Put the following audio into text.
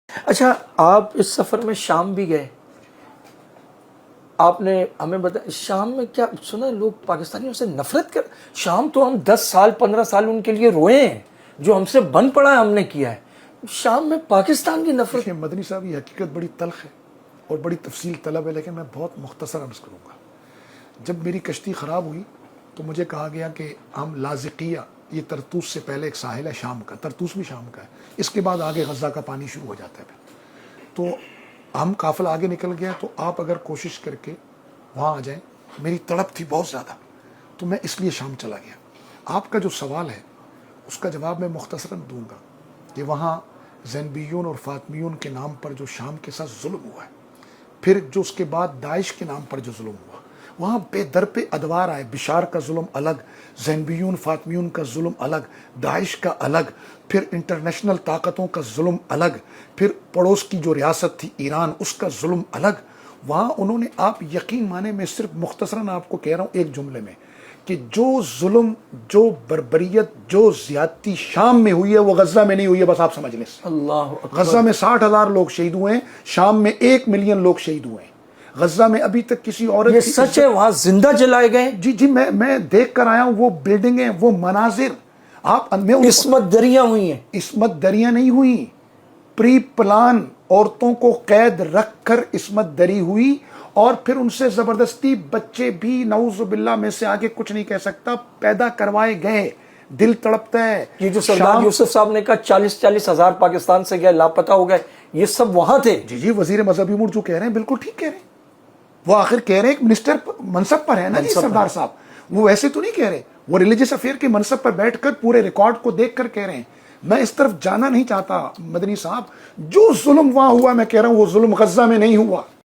اچھا، آپ اس سفر میں شام بھی گئے، آپ نے ہمیں بتایا شام میں کیا سنا، لوگ پاکستانیوں سے نفرت کر، شام تو ہم 10 سال 15 سال ان کے لیے روئے ہیں، جو ہم سے بن پڑا ہے ہم نے کیا ہے، شام میں پاکستان کی نفرت۔ دیکھیں مدنی صاحب، یہ حقیقت بڑی تلخ ہے اور بڑی تفصیل طلب ہے، لیکن میں بہت مختصر عرض کروں گا۔ جب میری کشتی خراب ہوئی تو مجھے کہا گیا کہ ہم لازقیہ، یہ طرطوس سے پہلے ایک ساحل ہے شام کا، طرطوس بھی شام کا ہے، اس کے بعد آگے غزہ کا پانی شروع ہو جاتا ہے۔ تو ہم قافلہ آگے نکل گیا، تو آپ اگر کوشش کر کے وہاں آ جائیں، میری تڑپ تھی بہت زیادہ، تو میں اس لیے شام چلا گیا۔ آپ کا جو سوال ہے اس کا جواب میں مختصراً دوں گا کہ وہاں زینبیون اور فاطمیون کے نام پر جو شام کے ساتھ ظلم ہوا ہے، پھر جو اس کے بعد داعش کے نام پر جو ظلم ہوا، وہاں بے در پہ ادوار آئے، بشار کا ظلم الگ، زینبیون فاطمیون کا ظلم الگ، داعش کا الگ، پھر انٹرنیشنل طاقتوں کا ظلم الگ، پھر پڑوس کی جو ریاست تھی ایران، اس کا ظلم الگ۔ وہاں انہوں نے، آپ یقین مانے، میں صرف مختصراً آپ کو کہہ رہا ہوں ایک جملے میں، کہ جو ظلم، جو بربریت، جو زیادتی شام میں ہوئی ہے وہ غزہ میں نہیں ہوئی ہے، بس آپ سمجھ لیں۔ اللہ اکبر۔ غزہ میں 60,000 لوگ شہید ہوئے ہیں، شام میں 1 ملین لوگ شہید ہوئے ہیں۔ غزہ میں ابھی تک کسی عورت یہ کی سچ ہے، وہاں زندہ جلائے گئے؟ جی میں دیکھ کر آیا ہوں وہ بلڈنگیں، وہ مناظر۔ آپ عصمت دریاں ہوئی ہیں؟ عصمت دریاں نہیں ہوئی، پری پلان عورتوں کو قید رکھ کر عصمت دری ہوئی، اور پھر ان سے زبردستی بچے بھی، نعوذ باللہ میں سے آگے کچھ نہیں کہہ سکتا، پیدا کروائے گئے۔ دل تڑپتا ہے۔ یہ جو سردار یوسف صاحب نے کہا 40 ہزار پاکستان سے گئے، لاپتہ ہو گئے، یہ سب وہاں تھے؟ جی وزیر مذہبی امور جو کہہ رہے ہیں بالکل ٹھیک کہہ رہے ہیں۔ وہ آخر کہہ رہے ہیں ایک منسٹر منصب پر ہے نا جی سردار صاحب، وہ ویسے تو نہیں کہہ رہے، وہ ریلیجس افیئر کے منصب پر بیٹھ کر پورے ریکارڈ کو دیکھ کر کہہ رہے ہیں۔ میں اس طرف جانا نہیں چاہتا مدنی صاحب، جو ظلم وہاں ہوا میں کہہ رہا ہوں وہ ظلم غزہ میں نہیں ہوا۔